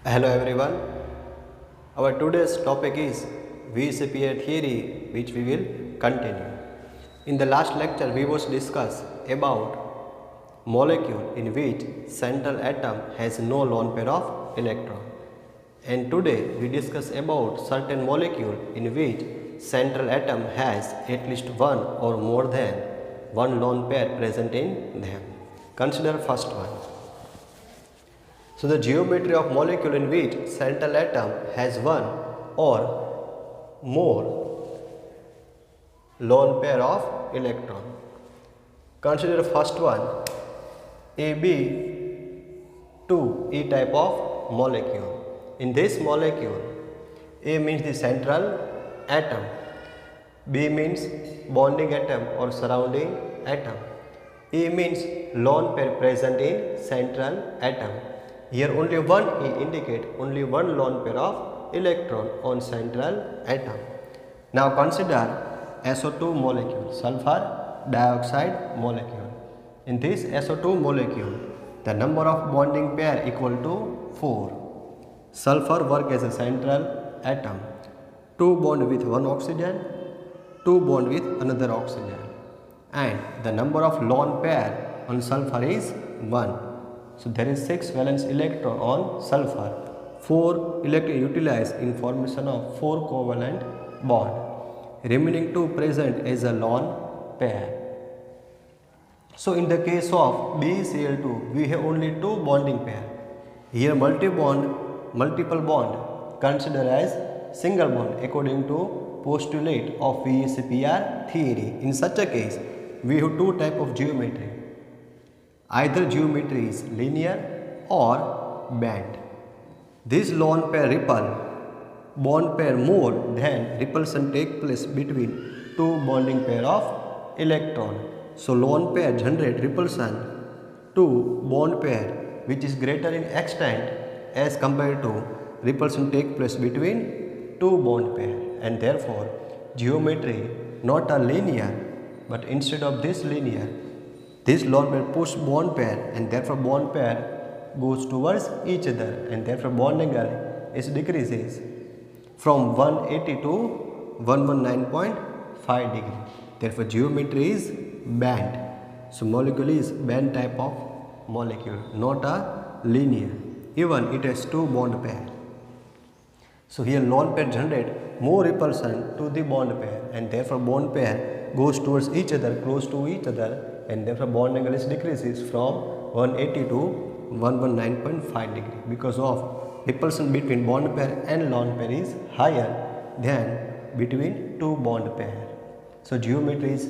Hello everyone. Our today's topic is VCPA theory, which we will continue. In the last lecture, we was discuss about molecule in which central atom has no lone pair of electron. And today we discuss about certain molecule in which central atom has at least one or more than one lone pair present in them. Consider first one. So the geometry of molecule in which central atom has one or more lone pair of electron. Consider first one Ab2E type of molecule. In this molecule, A means the central atom, B means bonding atom or surrounding atom, E means lone pair present in central atom. Here only one E indicate only one lone pair of electron on central atom. Now consider SO2 molecule, sulfur dioxide molecule. In this SO2 molecule, the number of bonding pair equal to 4. Sulfur work as a central atom. 2 bond with one oxygen, 2 bond with another oxygen. And the number of lone pair on sulfur is 1. So there is 6 valence electron on sulfur. 4 electron utilized in formation of 4 covalent bond. Remaining 2 present as a lone pair. So in the case of BeCl2, we have only 2 bonding pair. Here multiple bond considered as single bond according to postulate of VCPR theory. In such a case, we have two type of geometry. Either geometry is linear or band. This lone pair repel bond pair more than repulsion take place between two bonding pair of electron. So lone pair generate repulsion to bond pair which is greater in extent as compared to repulsion take place between two bond pair, and therefore geometry not a linear, but instead of this linear, this lone pair push bond pair, and therefore bond pair goes towards each other, and therefore bond angle is decreases from 180 to 119.5 degree. Therefore geometry is band. So molecule is band type of molecule, not a linear. Even it has two bond pair. So here lone pair generate more repulsion to the bond pair, and therefore bond pair goes towards each other, close to each other, and therefore bond angle is decreases from 180 to 119.5 degree because of repulsion between bond pair and lone pair is higher than between two bond pair. So geometry is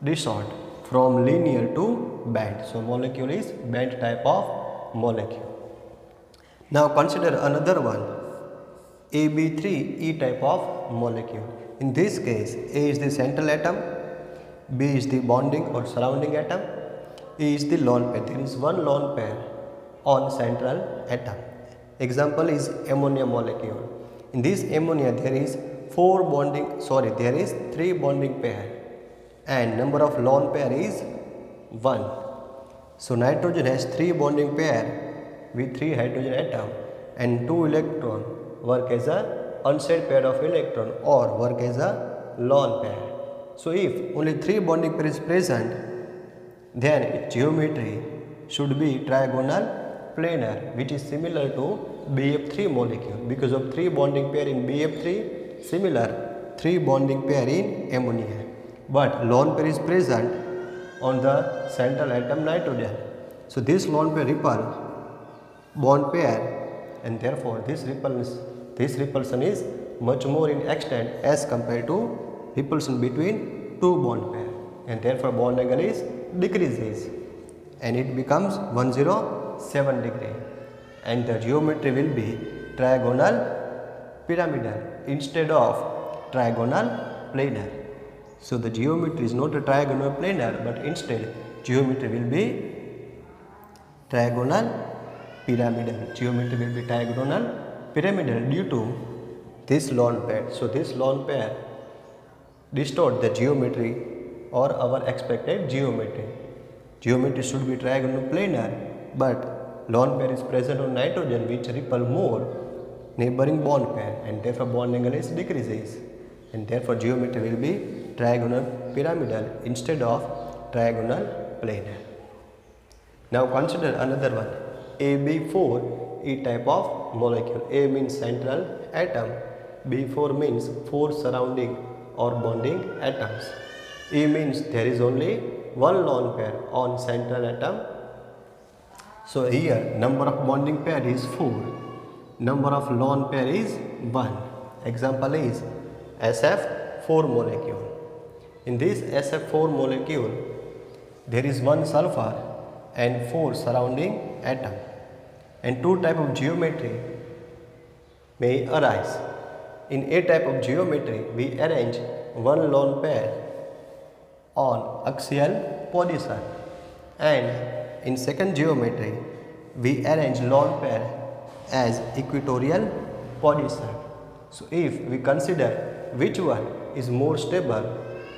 distort from linear to band. So molecule is band type of molecule. Now consider another one, Ab3E type of molecule. In this case, A is the central atom, B is the bonding or surrounding atom, E is the lone pair. There is one lone pair on central atom. Example is ammonia molecule. In this ammonia there is there is 3 bonding pair and number of lone pair is 1. So nitrogen has 3 bonding pair with 3 hydrogen atom and 2 electron work as a unsaid pair of electron or work as a lone pair. So if only 3 bonding pair is present, then its geometry should be trigonal planar, which is similar to BF3 molecule because of 3 bonding pair in BF3, similar 3 bonding pair in ammonia. But lone pair is present on the central atom nitrogen. So this lone pair repel bond pair, and therefore this repulsion is much more in extent as compared to repulsion between two bond pair, and therefore bond angle is decreases and it becomes 107 degree, and the geometry will be trigonal pyramidal instead of trigonal planar. So the geometry is not a trigonal planar, but instead geometry will be trigonal pyramidal. Geometry will be trigonal pyramidal due to this lone pair. So this lone pair distort the geometry or our expected geometry. Geometry should be trigonal planar, but lone pair is present on nitrogen which repel more neighboring bond pair, and therefore bond angle is decreases, and therefore geometry will be trigonal pyramidal instead of trigonal planar. Now consider another one, AB4 E type of molecule. A means central atom, B4 means 4 surrounding or bonding atoms. E means there is only one lone pair on central atom. So here number of bonding pair is 4, number of lone pair is 1. Example is SF4 molecule. In this SF4 molecule there is one sulfur and 4 surrounding atom, and two type of geometry may arise. In A type of geometry we arrange one lone pair on axial position, and in second geometry we arrange lone pair as equatorial position. So if we consider which one is more stable,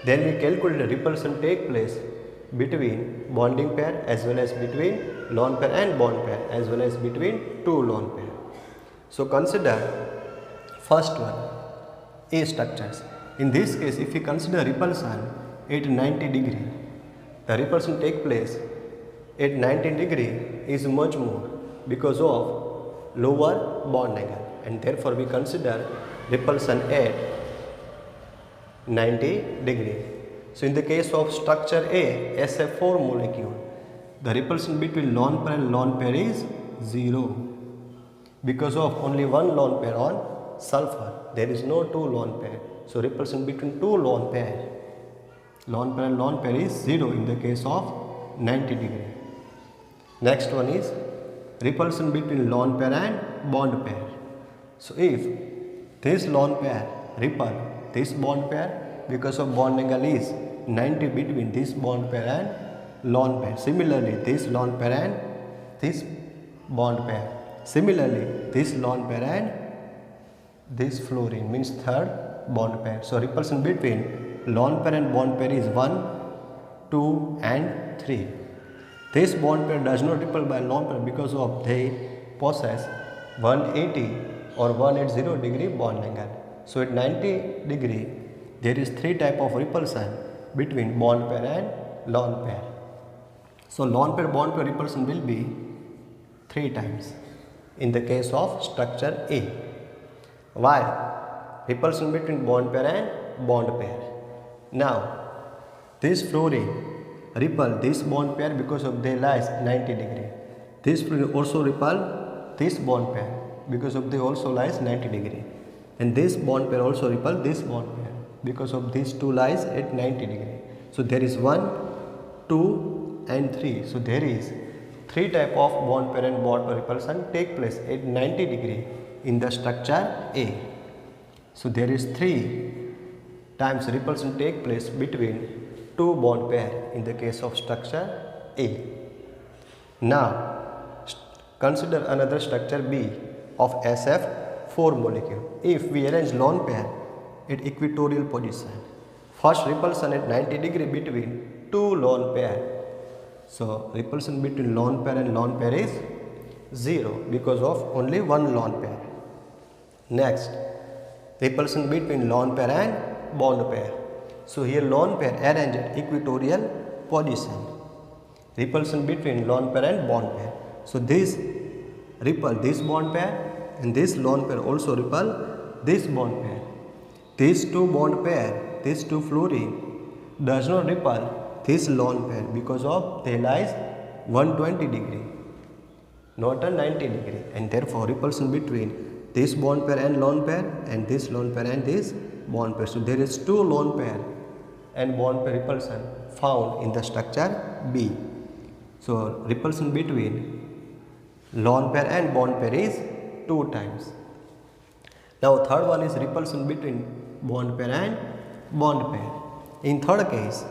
then we calculate the repulsion take place between bonding pair as well as between lone pair and bond pair as well as between two lone pair. So consider first one, A structures. In this case if we consider repulsion at 90 degree, the repulsion take place at 90 degree is much more because of lower bond angle, and therefore we consider repulsion at 90 degree. So in the case of structure A, SF4 molecule, the repulsion between lone pair and lone pair is 0 because of only one lone pair on sulfur. There is no two lone pair. So repulsion between two lone pair and lone pair is 0 in the case of 90 degree. Next one is repulsion between lone pair and bond pair. So if this lone pair repel this bond pair, because of bond angle is 90 between this bond pair and lone pair. Similarly, this lone pair and this bond pair. Similarly, this lone pair and this fluorine means third bond pair. So repulsion between lone pair and bond pair is 1, 2 and 3. This bond pair does not repel by lone pair because of they possess 180 or 180 degree bond angle. So at 90 degree there is 3 type of repulsion between bond pair and lone pair. So lone pair bond pair repulsion will be 3 times in the case of structure A, while repulsion between bond pair and bond pair. Now this fluorine repel this bond pair because of they lies 90 degree. This fluorine also repel this bond pair because of they also lies 90 degree, and this bond pair also repel this bond pair because of these two lies at 90 degree. So there is 1, 2 and 3. So there is 3 type of bond pair and bond pair repulsion take place at 90 degree in the structure A. So there is 3 times repulsion take place between two bond pair in the case of structure A. Now consider another structure B of SF4 molecule. If we arrange lone pair at equatorial position, first repulsion at 90 degree between two lone pair. So repulsion between lone pair and lone pair is 0 because of only one lone pair. Next, repulsion between lone pair and bond pair. So here lone pair arranged at equatorial position. Repulsion between lone pair and bond pair. So this repel this bond pair, and this lone pair also repel this bond pair. These two bond pair, these two fluorine does not repel this lone pair because of they lies 120 degree, not a 90 degree, and therefore repulsion between this bond pair and lone pair, and this lone pair and this bond pair. So there is two lone pair and bond pair repulsion found in the structure B. So repulsion between lone pair and bond pair is 2 times. Now third one is repulsion between bond pair and bond pair. In third case,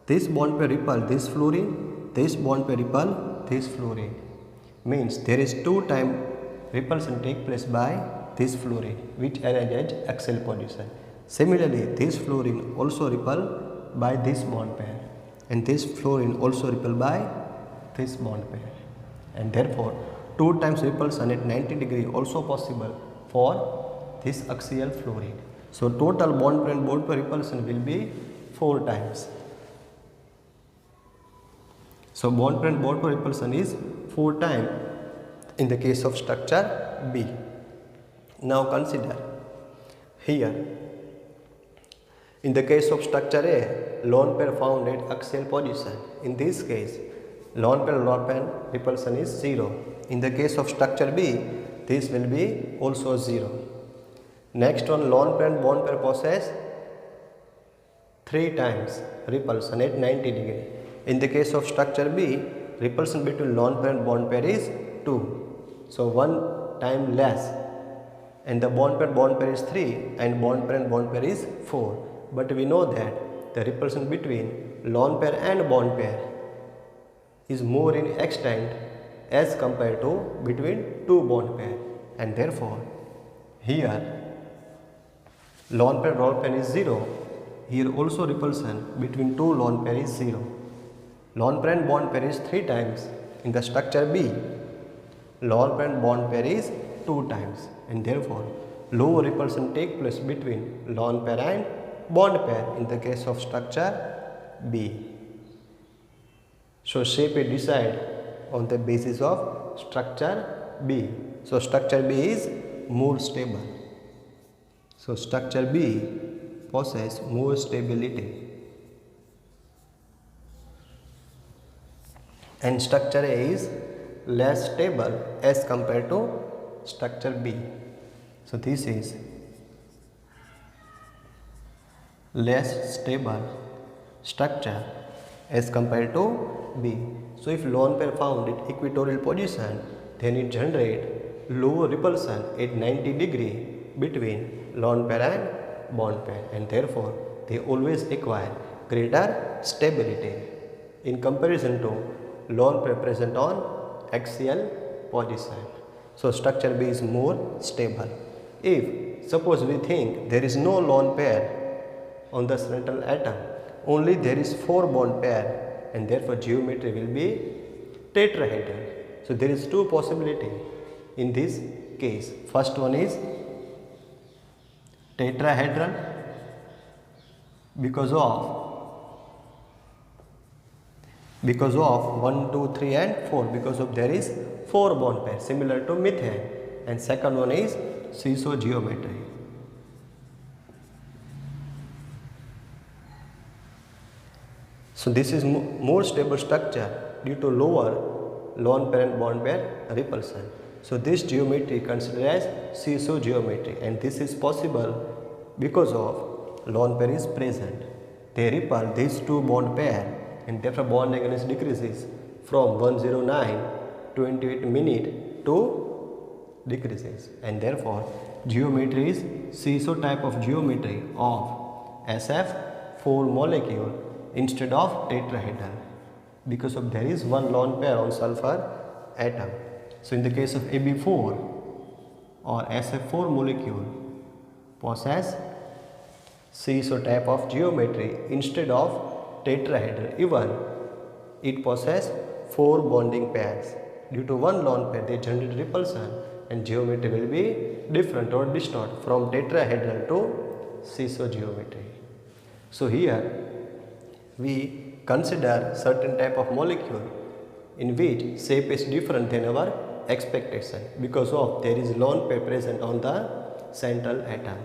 this bond pair repel this fluorine, this bond pair repel this fluorine. Means there is 2 times repulsion take place by this fluorine which arranges axial position. Similarly, this fluorine also repel by this bond pair, and this fluorine also repel by this bond pair. and therefore 2 times repulsion at 90 degree also possible for this axial fluorine. So total bond pair and bond pair repulsion will be 4 times. So bond pair and bond pair repulsion is 4 times in the case of structure B. Now consider here, in the case of structure A, lone pair found at axial position. In this case, lone pair repulsion is 0. In the case of structure B, this will be also 0. Next one, lone pair and bond pair possess 3 times repulsion at 90 degree. In the case of structure B, repulsion between lone pair and bond pair is 2. So 1 time less, and the bond pair is 3 and bond pair is 4. But we know that the repulsion between lone pair and bond pair is more in extent as compared to between two bond pair, and therefore here lone pair is 0. Here also repulsion between two lone pair is 0. Lone pair and bond pair is 3 times. In the structure B, lone pair and bond pair is 2 times, and therefore low repulsion take place between lone pair and bond pair in the case of structure B. So shape is decided on the basis of structure B. So structure B is more stable. So structure B possesses more stability, and structure A is less stable as compared to structure B. So this is less stable structure as compared to B. So if lone pair found at equatorial position, then it generate lower repulsion at 90 degree between lone pair and bond pair, and therefore they always acquire greater stability in comparison to lone pair present on axial position. So structure B is more stable. If suppose we think there is no lone pair on the central atom, only there is 4 bond pair, and therefore geometry will be tetrahedral. So there is 2 possibility in this case. First one is tetrahedral because of 1, 2, 3 and 4, because of there is 4 bond pair similar to methane, and second one is seesaw geometry. So this is more stable structure due to lower lone pair and bond pair repulsion. So this geometry considered as seesaw geometry, and this is possible because of lone pair is present. They repel these 2 bond pair, and therefore bond angle decreases from 109 28 minute to decreases, and therefore geometry is seesaw type of geometry of SF4 molecule instead of tetrahedral, because of there is 1 lone pair on sulfur atom. So in the case of AB4 or SF4 molecule possess seesaw type of geometry instead of tetrahedral, even it possess 4 bonding pairs. Due to 1 lone pair they generate repulsion, and geometry will be different or distort from tetrahedral to seesaw geometry. So here we consider certain type of molecule in which shape is different than our expectation because of there is lone pair present on the central atom.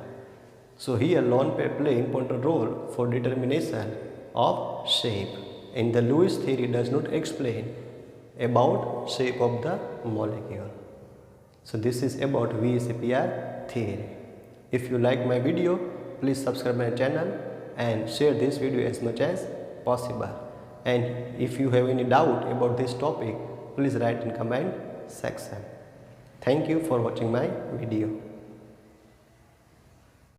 So here lone pair play important role for determination of shape, and the Lewis theory does not explain about shape of the molecule. So this is about VSEPR theory. If you like my video, please subscribe my channel and share this video as much as possible. And if you have any doubt about this topic, please write in comment section. Thank you for watching my video.